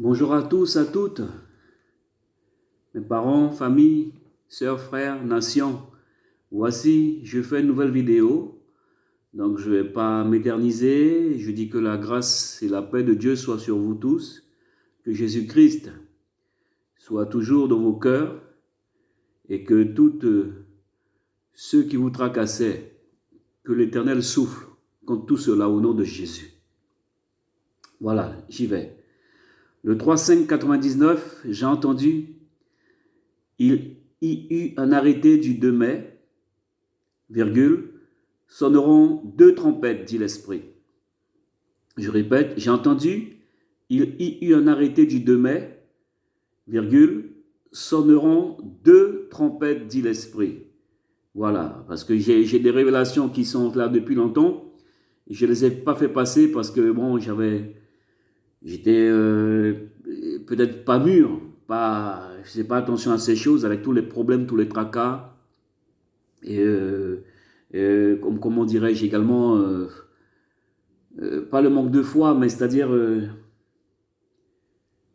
Bonjour à tous, à toutes, mes parents, famille, sœurs, frères, nations. Voici, je fais une nouvelle vidéo. Donc, je ne vais pas m'éterniser. Je dis que la grâce et la paix de Dieu soient sur vous tous. Que Jésus-Christ soit toujours dans vos cœurs. Et que tous ceux qui vous tracassaient, que l'Éternel souffle contre tout cela au nom de Jésus. Voilà, j'y vais. Le 3-5-99, j'ai entendu, il y eut un arrêté du 2 mai, virgule, sonneront deux trompettes, dit l'Esprit. Je répète, j'ai entendu, il y eut un arrêté du 2 mai, virgule, sonneront deux trompettes, dit l'Esprit. Voilà, parce que j'ai des révélations qui sont là depuis longtemps. Je ne les ai pas fait passer parce que, bon, j'étais peut-être pas mûr, je ne faisais pas attention à ces choses avec tous les problèmes, tous les tracas. Et comment dirais-je également, pas le manque de foi, mais c'est-à-dire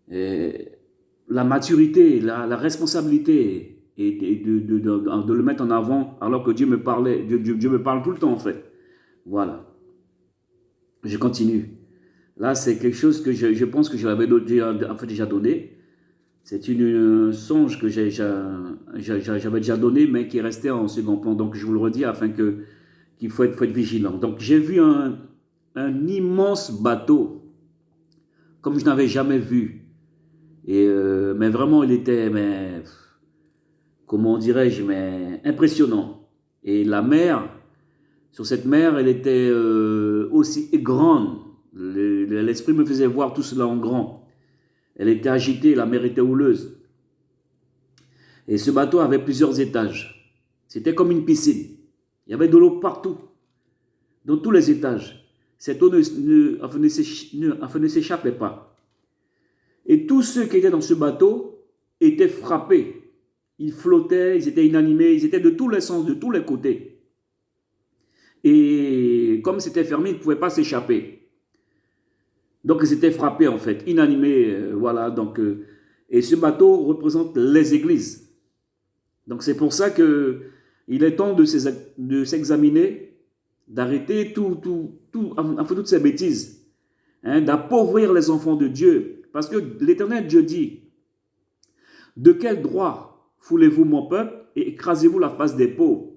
la maturité, la responsabilité et de le mettre en avant alors que Dieu me parlait, Dieu me parle tout le temps en fait. Voilà, je continue. Là, c'est quelque chose que je pense que je l'avais en fait déjà donné. C'est une songe que j'avais déjà donné, mais qui est resté en second plan. Donc, je vous le redis afin qu'il faut être vigilant. Donc, j'ai vu un immense bateau, comme je n'avais jamais vu. Mais vraiment, il était, comment dirais-je, impressionnant. Et la mer, sur cette mer, elle était aussi grande. L'esprit me faisait voir tout cela en grand. Elle était agitée, la mer était houleuse. Et ce bateau avait plusieurs étages. C'était comme une piscine. Il y avait de l'eau partout, dans tous les étages. Cette eau ne s'échappait pas. Et tous ceux qui étaient dans ce bateau étaient frappés. Ils flottaient, ils étaient inanimés, ils étaient de tous les sens, de tous les côtés. Et comme c'était fermé, ils ne pouvaient pas s'échapper. Donc ils étaient frappés en fait, inanimés, voilà. Donc, et ce bateau représente les églises. Donc c'est pour ça qu'il est temps de s'examiner, d'arrêter toutes ces bêtises, hein, d'appauvrir les enfants de Dieu. Parce que l'Éternel Dieu dit, de quel droit foulez-vous mon peuple et écrasez-vous la face des pauvres?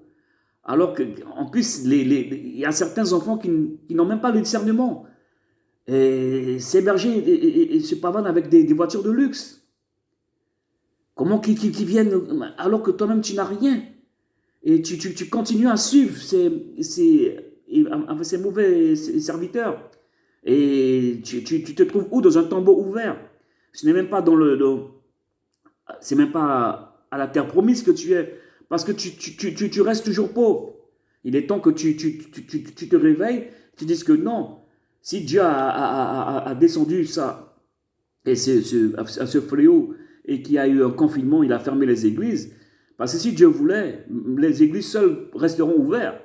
Alors qu'en plus, il y a certains enfants qui n'ont même pas le discernement. Et ces bergers se pavanent avec des voitures de luxe. Comment qui viennent alors que toi-même tu n'as rien? Et tu continues à suivre ces mauvais serviteurs. Et tu te trouves où? Dans un tombeau ouvert. Ce n'est même pas c'est même pas à la terre promise que tu es. Parce que tu restes toujours pauvre. Il est temps que tu te réveilles, tu dises que non. Si Dieu a descendu ça, et ce fléau, et qu'il y a eu un confinement, il a fermé les églises, parce que si Dieu voulait, les églises seules resteront ouvertes.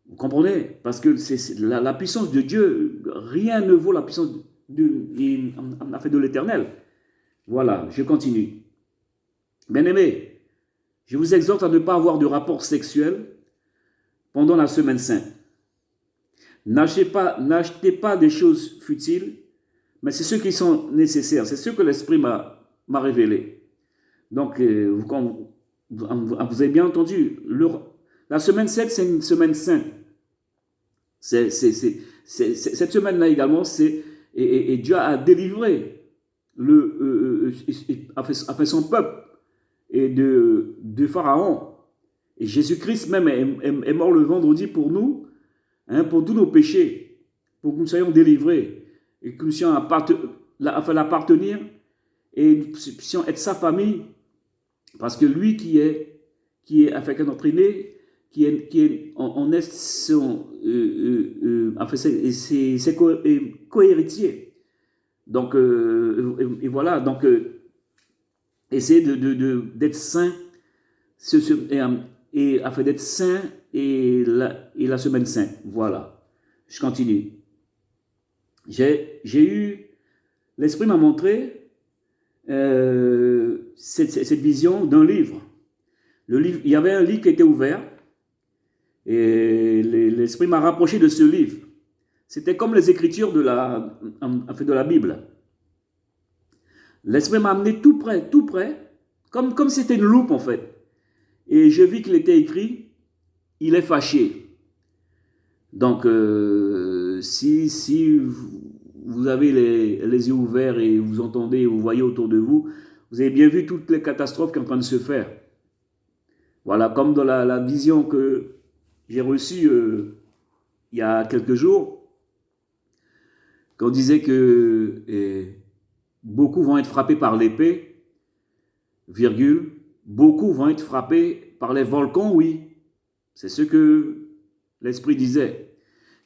Vous comprenez? Parce que la puissance de Dieu, rien ne vaut la puissance de l'Éternel. Voilà, je continue. Bien-aimés, je vous exhorte à ne pas avoir de rapport sexuel pendant la semaine sainte. N'achetez pas des choses futiles, mais c'est ce qui sont nécessaires. C'est ce que l'Esprit m'a révélé. Donc, vous avez bien entendu, la semaine 7, c'est une semaine sainte. Cette semaine-là également, et Dieu a délivré a fait son peuple et de Pharaon. Et Jésus-Christ même est mort le vendredi pour nous, hein, pour tous nos péchés, pour que nous soyons délivrés et que nous puissions l'appartenir et nous puissions être sa famille, parce que lui qui est avec notre aîné, qui est en est son c'est co-héritier. Donc et voilà, donc essayez d'être saint et afin d'être saint et la semaine sainte. Voilà. Je continue. J'ai eu l'Esprit m'a montré cette vision d'un livre. Le livre. Il y avait un livre qui était ouvert et l'Esprit m'a rapproché de ce livre. C'était comme les écritures de la Bible. L'Esprit m'a amené tout près, comme c'était une loupe en fait. Et je vis qu'il était écrit, il est fâché. Donc, si vous avez les yeux ouverts et vous entendez, vous voyez autour de vous, vous avez bien vu toutes les catastrophes qui sont en train de se faire. Voilà, comme dans la vision que j'ai reçue il y a quelques jours, qu'on disait que beaucoup vont être frappés par l'épée, virgule, beaucoup vont être frappés par les volcans, oui. C'est ce que l'Esprit disait.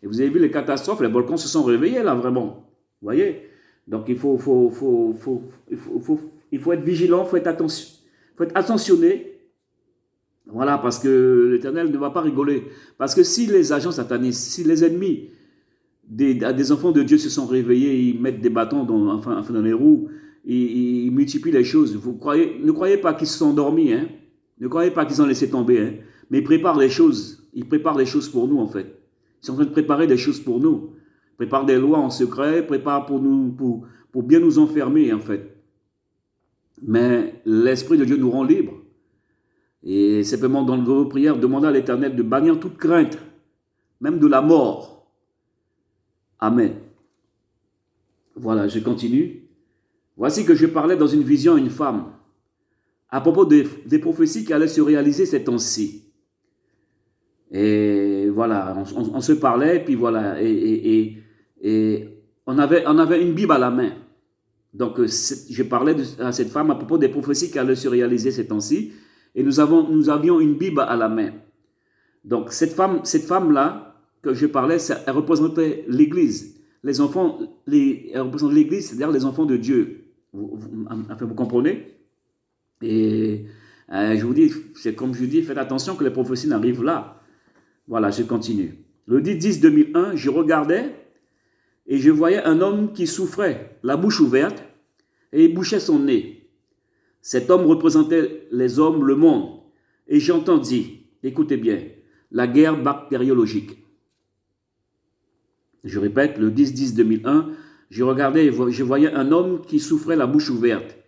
Et vous avez vu les catastrophes, les volcans se sont réveillés là, vraiment. Vous voyez? Donc il faut être vigilant, il faut être attentionné. Voilà, parce que l'Éternel ne va pas rigoler. Parce que si les agents satanistes, si les ennemis des enfants de Dieu se sont réveillés, ils mettent des bâtons dans les roues, ils multiplient les choses. Ne croyez pas qu'ils se sont endormis, hein? Ne croyez pas qu'ils ont laissé tomber, hein? Mais ils préparent les choses. Ils préparent les choses pour nous, en fait. Ils sont en train de préparer des choses pour nous. Ils préparent des lois en secret, préparent pour bien nous enfermer, en fait. Mais l'Esprit de Dieu nous rend libres. Et simplement dans vos prières, demandez à l'Éternel de bannir toute crainte, même de la mort. Amen. Voilà, je continue. Voici que je parlais dans une vision à une femme à propos des prophéties qui allaient se réaliser ces temps-ci. Et voilà, on se parlait, et puis voilà, et on avait une Bible à la main. Donc, je parlais à cette femme à propos des prophéties qui allaient se réaliser ces temps-ci, et nous avions une Bible à la main. Donc, cette femme-là, que je parlais, elle représentait l'Église. Elle représente l'Église, c'est-à-dire les enfants de Dieu. Vous comprenez? Et je vous dis, c'est comme je dis, faites attention que les prophéties n'arrivent là. Voilà, je continue. Le 10-2001, je regardais et je voyais un homme qui souffrait, la bouche ouverte, et il bouchait son nez. Cet homme représentait les hommes, le monde. Et j'entendis, écoutez bien, la guerre bactériologique. Je répète, le 10-10-2001, je regardais et je voyais un homme qui souffrait la bouche ouverte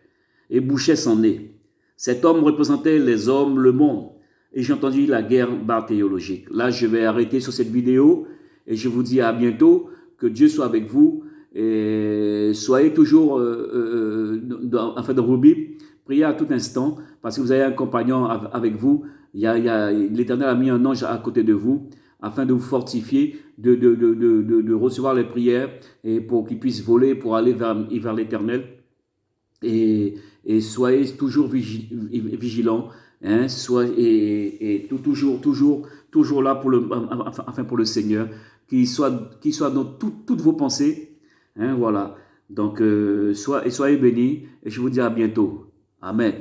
et bouchait son nez. Cet homme représentait les hommes, le monde. Et j'ai entendu la guerre bactériologique. Là, je vais arrêter sur cette vidéo et je vous dis à bientôt. Que Dieu soit avec vous et soyez toujours dans vos Bibles. Priez à tout instant parce que vous avez un compagnon avec vous. L'Éternel a mis un ange à côté de vous afin de vous fortifier, de recevoir les prières et pour qu'il puisse voler pour aller vers l'Éternel. Et soyez toujours vigilants. Hein, toujours là pour le Seigneur, qu'il soit dans toutes vos pensées, hein, voilà. Donc soyez bénis et je vous dis à bientôt. Amen.